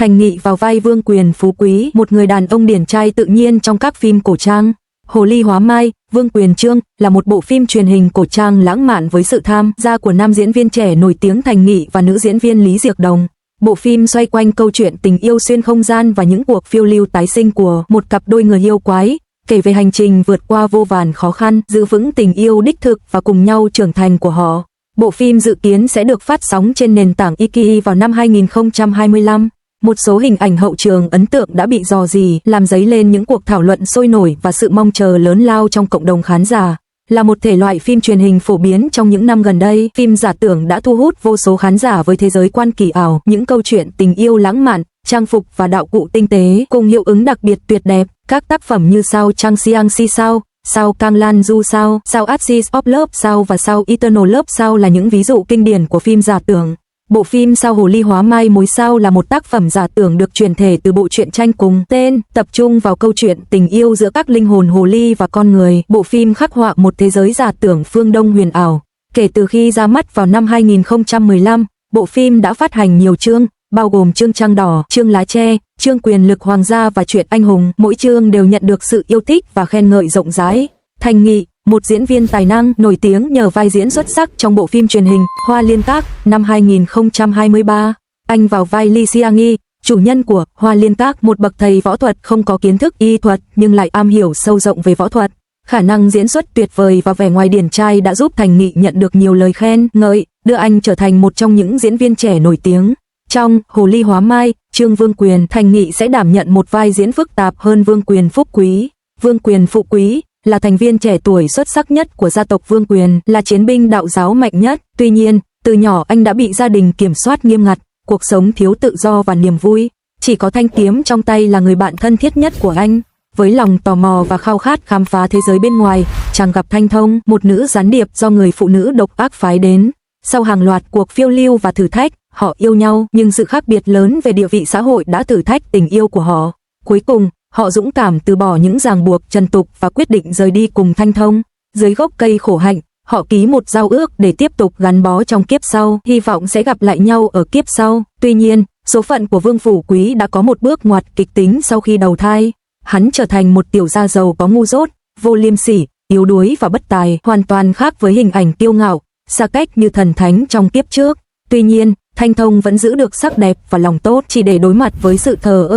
Thành Nghị vào vai Vương Quyền phú quý, một người đàn ông điển trai tự nhiên trong các phim cổ trang. Hồ ly hóa mai, Vương Quyền Trương là một bộ phim truyền hình cổ trang lãng mạn với sự tham gia của nam diễn viên trẻ nổi tiếng Thành Nghị và nữ diễn viên Lý Diệc Đồng. Bộ phim xoay quanh câu chuyện tình yêu xuyên không gian và những cuộc phiêu lưu tái sinh của một cặp đôi người yêu quái, kể về hành trình vượt qua vô vàn khó khăn, giữ vững tình yêu đích thực và cùng nhau trưởng thành của họ. Bộ phim dự kiến sẽ được phát sóng trên nền tảng Iki vào năm 2025. Một số hình ảnh hậu trường ấn tượng đã bị rò rỉ, làm dấy lên những cuộc thảo luận sôi nổi và sự mong chờ lớn lao trong cộng đồng khán giả. Là một thể loại phim truyền hình phổ biến trong những năm gần đây, phim giả tưởng đã thu hút vô số khán giả với thế giới quan kỳ ảo, những câu chuyện tình yêu lãng mạn, trang phục và đạo cụ tinh tế cùng hiệu ứng đặc biệt tuyệt đẹp. Các tác phẩm như Sao Chang Siang Si Sao, Sao Kang Lan Du Sao, Sao Axis of Love Sao và Sao Eternal Love Sao là những ví dụ kinh điển của phim giả tưởng. Bộ phim Sao Hồ ly hóa mai mối sao là một tác phẩm giả tưởng được chuyển thể từ bộ truyện tranh cùng tên, tập trung vào câu chuyện tình yêu giữa các linh hồn hồ ly và con người. Bộ phim khắc họa một thế giới giả tưởng phương Đông huyền ảo. Kể từ khi ra mắt vào năm 2015, bộ phim đã phát hành nhiều chương, bao gồm chương Trăng Đỏ, chương Lá Tre, chương Quyền lực Hoàng gia và Chuyện Anh hùng. Mỗi chương đều nhận được sự yêu thích và khen ngợi rộng rãi. Thành Nghị, một diễn viên tài năng nổi tiếng nhờ vai diễn xuất sắc trong bộ phim truyền hình Hoa Liên Các năm 2023. Anh vào vai Lee Seang-gi, chủ nhân của Hoa Liên Các, một bậc thầy võ thuật không có kiến thức y thuật nhưng lại am hiểu sâu rộng về võ thuật. Khả năng diễn xuất tuyệt vời và vẻ ngoài điển trai đã giúp Thành Nghị nhận được nhiều lời khen ngợi, đưa anh trở thành một trong những diễn viên trẻ nổi tiếng. Trong Hồ ly hóa mai, chương Vương Quyền, Thành Nghị sẽ đảm nhận một vai diễn phức tạp hơn Vương Quyền Phúc Quý. Vương Quyền Phú Quý là thành viên trẻ tuổi xuất sắc nhất của gia tộc Vương Quyền, là chiến binh đạo giáo mạnh nhất. Tuy nhiên, từ nhỏ anh đã bị gia đình kiểm soát nghiêm ngặt, cuộc sống thiếu tự do và niềm vui. Chỉ có thanh kiếm trong tay là người bạn thân thiết nhất của anh. Với lòng tò mò và khao khát khám phá thế giới bên ngoài, chàng gặp Thanh Thông, một nữ gián điệp do người phụ nữ độc ác phái đến. Sau hàng loạt cuộc phiêu lưu và thử thách, họ yêu nhau, nhưng sự khác biệt lớn về địa vị xã hội đã thử thách tình yêu của họ. Cuối cùng, họ dũng cảm từ bỏ những ràng buộc trần tục và quyết định rời đi cùng Thanh Thông. Dưới gốc cây khổ hạnh, họ ký một giao ước để tiếp tục gắn bó trong kiếp sau, hy vọng sẽ gặp lại nhau ở kiếp sau. Tuy nhiên, số phận của Vương Phú Quý đã có một bước ngoặt kịch tính sau khi đầu thai. Hắn trở thành một tiểu gia giàu có ngu dốt, vô liêm sỉ, yếu đuối và bất tài, hoàn toàn khác với hình ảnh kiêu ngạo, xa cách như thần thánh trong kiếp trước. Tuy nhiên, Thanh Thông vẫn giữ được sắc đẹp và lòng tốt chỉ để đối mặt với sự thờ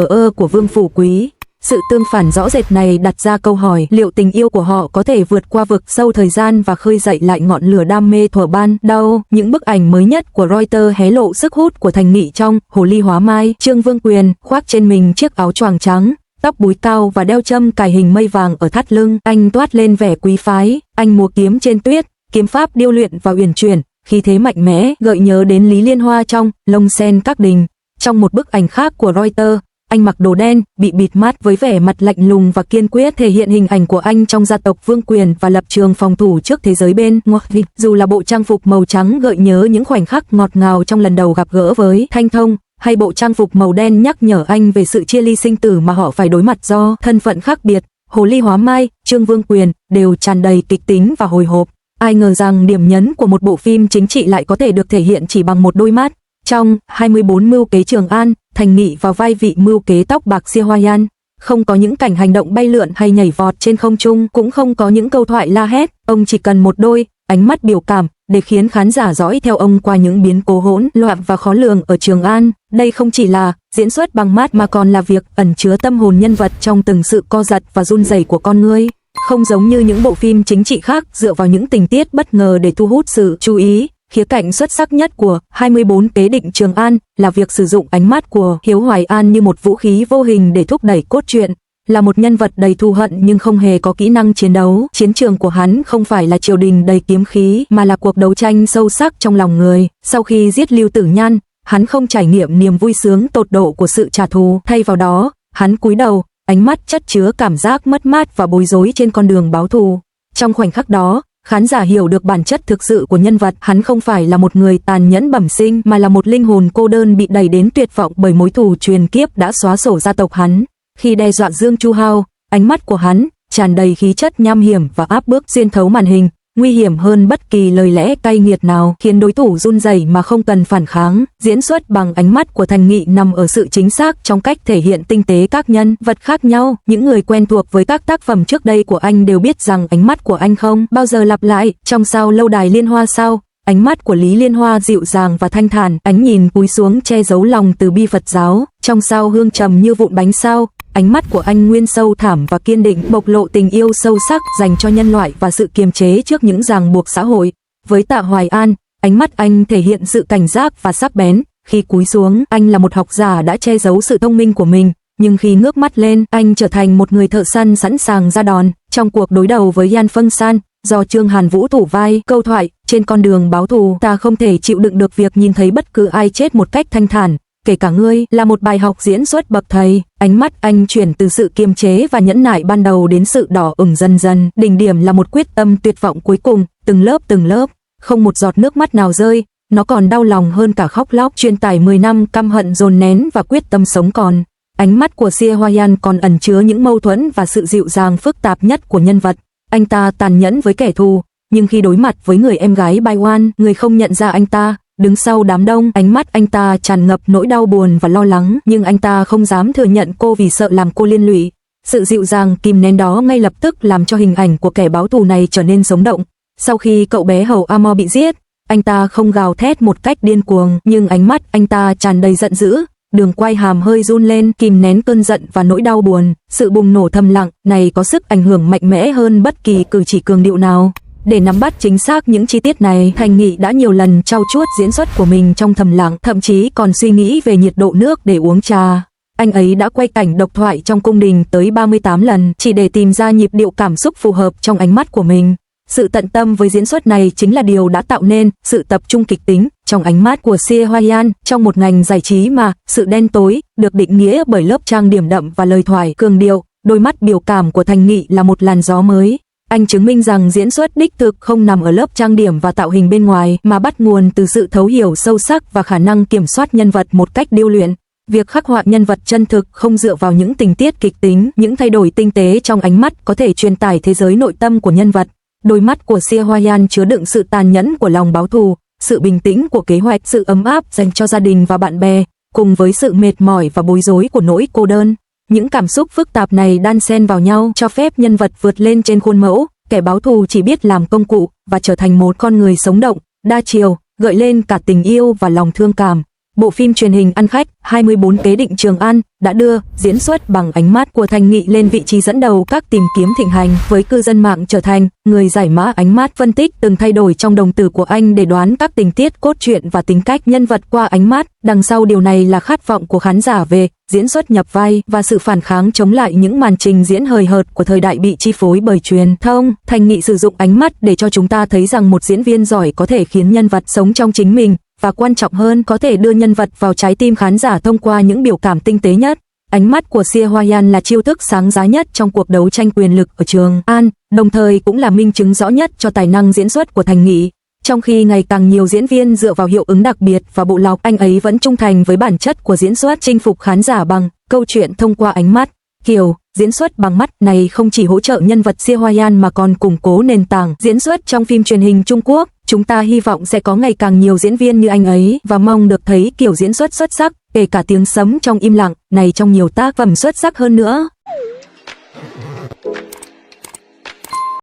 ơ của Vương Phú Quý. Sự tương phản rõ rệt này đặt ra câu hỏi liệu tình yêu của họ có thể vượt qua vực sâu thời gian và khơi dậy lại ngọn lửa đam mê thuở ban đầu. Những bức ảnh mới nhất của Reuters hé lộ sức hút của Thành Nghị trong Hồ ly hóa mai. Chương Vương Quyền khoác trên mình chiếc áo choàng trắng, tóc búi cao và đeo châm cài hình mây vàng ở thắt lưng. Anh toát lên vẻ quý phái, anh múa kiếm trên tuyết, kiếm pháp điêu luyện và uyển chuyển, khí thế mạnh mẽ gợi nhớ đến Lý Liên Hoa trong Lông Sen Các Đình. Trong một bức ảnh khác của Reuters, anh mặc đồ đen, bị bịt mắt với vẻ mặt lạnh lùng và kiên quyết, thể hiện hình ảnh của anh trong gia tộc Vương Quyền và lập trường phòng thủ trước thế giới bên ngoài. Dù là bộ trang phục màu trắng gợi nhớ những khoảnh khắc ngọt ngào trong lần đầu gặp gỡ với Thanh Thông, hay bộ trang phục màu đen nhắc nhở anh về sự chia ly sinh tử mà họ phải đối mặt do thân phận khác biệt, Hồ ly hóa mai, chương Vương Quyền đều tràn đầy kịch tính và hồi hộp. Ai ngờ rằng điểm nhấn của một bộ phim chính trị lại có thể được thể hiện chỉ bằng một đôi mắt. Trong 24 mưu kế Trường An, Thành Nghị vào vai vị mưu kế tóc bạc Sia Hoyan. Không có những cảnh hành động bay lượn hay nhảy vọt trên không trung, cũng không có những câu thoại la hét, ông chỉ cần một đôi ánh mắt biểu cảm để khiến khán giả dõi theo ông qua những biến cố hỗn loạn và khó lường ở Trường An. Đây không chỉ là diễn xuất bằng mắt mà còn là việc ẩn chứa tâm hồn nhân vật trong từng sự co giật và run rẩy của con người. Không giống như những bộ phim chính trị khác dựa vào những tình tiết bất ngờ để thu hút sự chú ý, khía cạnh xuất sắc nhất của 24 kế định Trường An là việc sử dụng ánh mắt của Hiếu Hoài An như một vũ khí vô hình để thúc đẩy cốt truyện. Là một nhân vật đầy thù hận nhưng không hề có kỹ năng chiến đấu, chiến trường của hắn không phải là triều đình đầy kiếm khí mà là cuộc đấu tranh sâu sắc trong lòng người. Sau khi giết Lưu Tử Nhan, hắn không trải nghiệm niềm vui sướng tột độ của sự trả thù, thay vào đó, hắn cúi đầu, ánh mắt chất chứa cảm giác mất mát và bối rối trên con đường báo thù. Trong khoảnh khắc đó, khán giả hiểu được bản chất thực sự của nhân vật, hắn không phải là một người tàn nhẫn bẩm sinh mà là một linh hồn cô đơn bị đẩy đến tuyệt vọng bởi mối thù truyền kiếp đã xóa sổ gia tộc hắn. Khi đe dọa Dương Chu Hao, ánh mắt của hắn tràn đầy khí chất nham hiểm và áp bức xuyên thấu màn hình, nguy hiểm hơn bất kỳ lời lẽ cay nghiệt nào, khiến đối thủ run rẩy mà không cần phản kháng. Diễn xuất bằng ánh mắt của Thành Nghị nằm ở sự chính xác trong cách thể hiện tinh tế các nhân vật khác nhau. Những người quen thuộc với các tác phẩm trước đây của anh đều biết rằng ánh mắt của anh không bao giờ lặp lại. Trong Sao Lâu Đài Liên Hoa sao, ánh mắt của Lý Liên Hoa dịu dàng và thanh thản, ánh nhìn cúi xuống che giấu lòng từ bi Phật giáo. Trong Sao Hương Trầm Như Vụn Bánh sao, ánh mắt của anh nguyên sâu thẳm và kiên định, bộc lộ tình yêu sâu sắc dành cho nhân loại và sự kiềm chế trước những ràng buộc xã hội. Với Tạ Hoài An, ánh mắt anh thể hiện sự cảnh giác và sắc bén. Khi cúi xuống, anh là một học giả đã che giấu sự thông minh của mình, nhưng khi ngước mắt lên, anh trở thành một người thợ săn sẵn sàng ra đòn. Trong cuộc đối đầu với Yan Phân San, do Trương Hàn Vũ thủ vai, câu thoại trên con đường báo thù, ta không thể chịu đựng được việc nhìn thấy bất cứ ai chết một cách thanh thản, kể cả ngươi, là một bài học diễn xuất bậc thầy. Ánh mắt anh chuyển từ sự kiềm chế và nhẫn nại ban đầu đến sự đỏ ửng dần dần, đỉnh điểm là một quyết tâm tuyệt vọng cuối cùng, từng lớp, không một giọt nước mắt nào rơi. Nó còn đau lòng hơn cả khóc lóc, truyền tải 10 năm căm hận dồn nén và quyết tâm sống còn. Ánh mắt của Sia Hoyan còn ẩn chứa những mâu thuẫn và sự dịu dàng phức tạp nhất của nhân vật. Anh ta tàn nhẫn với kẻ thù, nhưng khi đối mặt với người em gái Bai Wan, người không nhận ra anh ta, đứng sau đám đông, ánh mắt anh ta tràn ngập nỗi đau buồn và lo lắng, nhưng anh ta không dám thừa nhận cô vì sợ làm cô liên lụy. Sự dịu dàng kìm nén đó ngay lập tức làm cho hình ảnh của kẻ báo thù này trở nên sống động. Sau khi cậu bé hầu Amor bị giết, anh ta không gào thét một cách điên cuồng, nhưng ánh mắt anh ta tràn đầy giận dữ, đường quai hàm hơi run lên, kìm nén cơn giận và nỗi đau buồn. Sự bùng nổ thầm lặng này có sức ảnh hưởng mạnh mẽ hơn bất kỳ cử chỉ cường điệu nào. Để nắm bắt chính xác những chi tiết này, Thành Nghị đã nhiều lần trau chuốt diễn xuất của mình trong thầm lặng, thậm chí còn suy nghĩ về nhiệt độ nước để uống trà. Anh ấy đã quay cảnh độc thoại trong cung đình tới 38 lần, chỉ để tìm ra nhịp điệu cảm xúc phù hợp trong ánh mắt của mình. Sự tận tâm với diễn xuất này chính là điều đã tạo nên sự tập trung kịch tính trong ánh mắt của Sia Hoyan. Trong một ngành giải trí mà sự đen tối được định nghĩa bởi lớp trang điểm đậm và lời thoại cường điệu, đôi mắt biểu cảm của Thành Nghị là một làn gió mới. Anh chứng minh rằng diễn xuất đích thực không nằm ở lớp trang điểm và tạo hình bên ngoài, mà bắt nguồn từ sự thấu hiểu sâu sắc và khả năng kiểm soát nhân vật một cách điêu luyện. Việc khắc họa nhân vật chân thực không dựa vào những tình tiết kịch tính, những thay đổi tinh tế trong ánh mắt có thể truyền tải thế giới nội tâm của nhân vật. Đôi mắt của Sia Hoyan chứa đựng sự tàn nhẫn của lòng báo thù, sự bình tĩnh của kế hoạch, sự ấm áp dành cho gia đình và bạn bè, cùng với sự mệt mỏi và bối rối của nỗi cô đơn. Những cảm xúc phức tạp này đan xen vào nhau, cho phép nhân vật vượt lên trên khuôn mẫu. Kẻ báo thù chỉ biết làm công cụ và trở thành một con người sống động, đa chiều, gợi lên cả tình yêu và lòng thương cảm. Bộ phim truyền hình ăn khách 24 Kế định Trường An đã đưa diễn xuất bằng ánh mắt của Thành Nghị lên vị trí dẫn đầu các tìm kiếm thịnh hành, với cư dân mạng trở thành người giải mã ánh mắt, phân tích từng thay đổi trong đồng tử của anh để đoán các tình tiết cốt truyện và tính cách nhân vật qua ánh mắt. Đằng sau điều này là khát vọng của khán giả về diễn xuất nhập vai và sự phản kháng chống lại những màn trình diễn hời hợt của thời đại bị chi phối bởi truyền thông. Thành Nghị sử dụng ánh mắt để cho chúng ta thấy rằng một diễn viên giỏi có thể khiến nhân vật sống trong chính mình, và quan trọng hơn, có thể đưa nhân vật vào trái tim khán giả thông qua những biểu cảm tinh tế nhất. Ánh mắt của Sia Hoyan là chiêu thức sáng giá nhất trong cuộc đấu tranh quyền lực ở Trường An, đồng thời cũng là minh chứng rõ nhất cho tài năng diễn xuất của Thành Nghị. Trong khi ngày càng nhiều diễn viên dựa vào hiệu ứng đặc biệt và bộ lọc, anh ấy vẫn trung thành với bản chất của diễn xuất, chinh phục khán giả bằng câu chuyện thông qua ánh mắt. Kiểu diễn xuất bằng mắt này không chỉ hỗ trợ nhân vật Sia Hoyan mà còn củng cố nền tảng diễn xuất trong phim truyền hình Trung Quốc. Chúng ta hy vọng sẽ có ngày càng nhiều diễn viên như anh ấy và mong được thấy kiểu diễn xuất xuất sắc, kể cả tiếng sấm trong im lặng này trong nhiều tác phẩm xuất sắc hơn nữa.